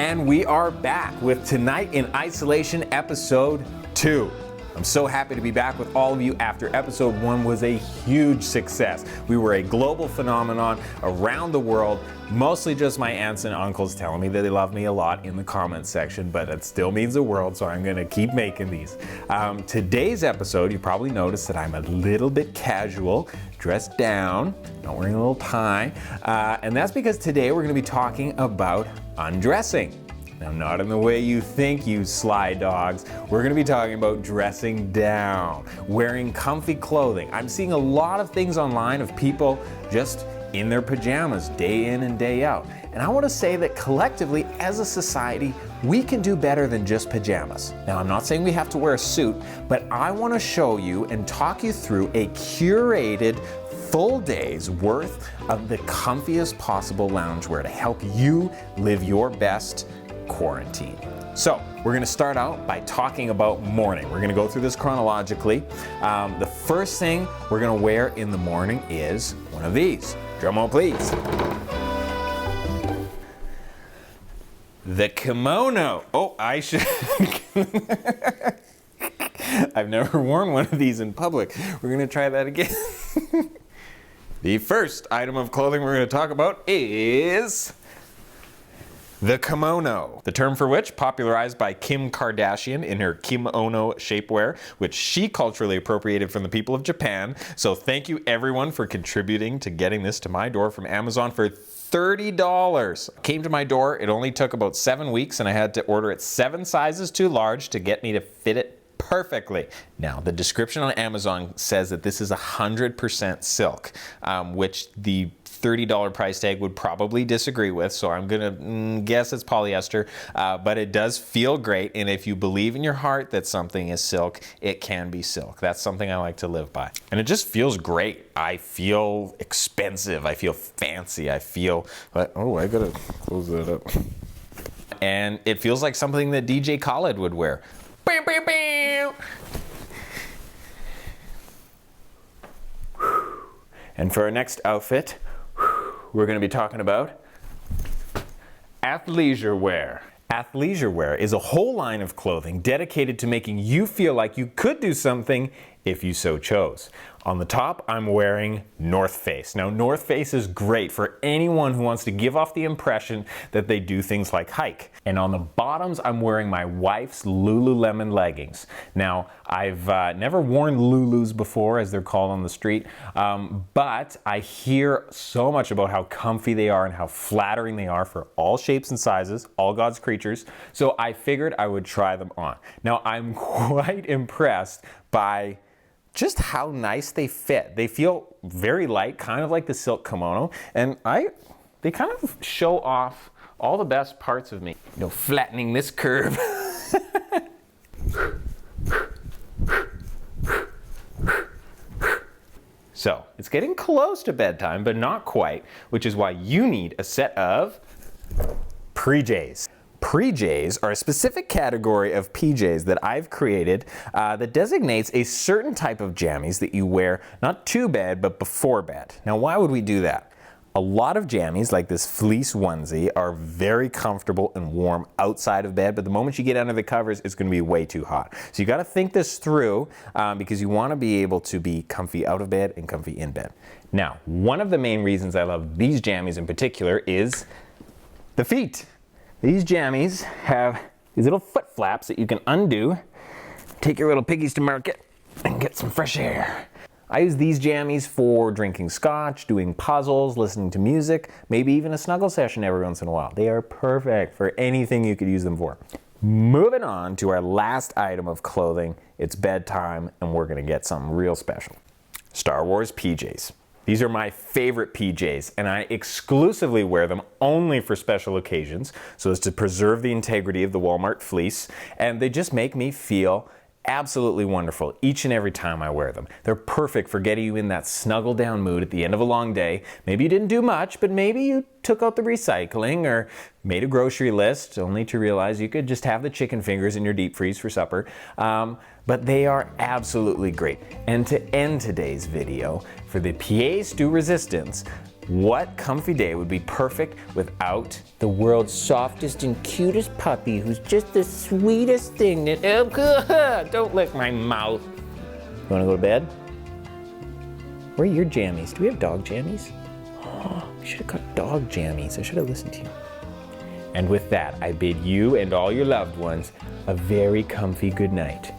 And we are back with Tonight in Isolation episode 2. I'm so happy to be back with all of you after episode 1 was a huge success. We were a global phenomenon around the world, mostly just my aunts and uncles telling me that they love me a lot in the comments section, but it still means the world, so I'm gonna keep making these. Today's episode, you probably noticed that I'm a little bit casual, dressed down, not wearing a little tie, and that's because today we're gonna be talking about undressing. Now, not in the way you think, you sly dogs. We're gonna be talking about dressing down, wearing comfy clothing. I'm seeing a lot of things online of people just in their pajamas day in and day out. And I wanna say that collectively, as a society, we can do better than just pajamas. Now, I'm not saying we have to wear a suit, but I wanna show you and talk you through a curated full day's worth of the comfiest possible loungewear to help you live your best quarantine. So we're gonna start out by talking about morning. We're gonna go through this chronologically. The first thing we're gonna wear in the morning is one of these. Drum roll, please. The kimono. Oh, I should. I've never worn one of these in public. We're gonna try that again. The first item of clothing we're gonna talk about is the kimono, the term for which popularized by Kim Kardashian in her kimono shapewear, which she culturally appropriated from the people of Japan. So thank you everyone for contributing to getting this to my door from Amazon for $30. Came to my door, it only took about 7 weeks and I had to order it 7 sizes too large to get me to fit it perfectly. Now, the description on Amazon says that this is 100% silk, which the $30 price tag would probably disagree with, so I'm gonna guess it's polyester, but it does feel great, and if you believe in your heart that something is silk, it can be silk. That's something I like to live by. And it just feels great. I feel expensive, I feel fancy, I feel like, oh, I gotta close that up. And it feels like something that DJ Khaled would wear. Bam, bam, bam. And for our next outfit, we're going to be talking about athleisure wear. Athleisure wear is a whole line of clothing dedicated to making you feel like you could do something if you so chose. On the top, I'm wearing North Face. Now, North Face is great for anyone who wants to give off the impression that they do things like hike. And on the bottoms, I'm wearing my wife's Lululemon leggings. Now, I've never worn Lulus before, as they're called on the street, but I hear so much about how comfy they are and how flattering they are for all shapes and sizes, all God's creatures, so I figured I would try them on. Now, I'm quite impressed by just how nice they fit. They feel very light, kind of like the silk kimono, and they kind of show off all the best parts of me. You know, flattening this curve. So, it's getting close to bedtime, but not quite, which is why you need a set of PJs. PJs are a specific category of PJs that I've created that designates a certain type of jammies that you wear not to bed, but before bed. Now, why would we do that? A lot of jammies, like this fleece onesie, are very comfortable and warm outside of bed, but the moment you get under the covers, it's gonna be way too hot. So you gotta think this through because you wanna be able to be comfy out of bed and comfy in bed. Now, one of the main reasons I love these jammies in particular is the feet. These jammies have these little foot flaps that you can undo, take your little piggies to market, and get some fresh air. I use these jammies for drinking scotch, doing puzzles, listening to music, maybe even a snuggle session every once in a while. They are perfect for anything you could use them for. Moving on to our last item of clothing, it's bedtime, and we're gonna get something real special. Star Wars PJs. These are my favorite PJs, and I exclusively wear them only for special occasions, so as to preserve the integrity of the Walmart fleece, and they just make me feel absolutely wonderful each and every time I wear them. They're perfect for getting you in that snuggle down mood at the end of a long day. Maybe you didn't do much, but maybe you took out the recycling or made a grocery list only to realize you could just have the chicken fingers in your deep freeze for supper. But they are absolutely great. And to end today's video, for the pièce de résistance, What comfy day would be perfect without the world's softest and cutest puppy who's just the sweetest thing that... Don't lick my mouth. You wanna go to bed? Where are your jammies? Do we have dog jammies? Oh, we should have got dog jammies. I should have listened to you. And with that, I bid you and all your loved ones a very comfy good night.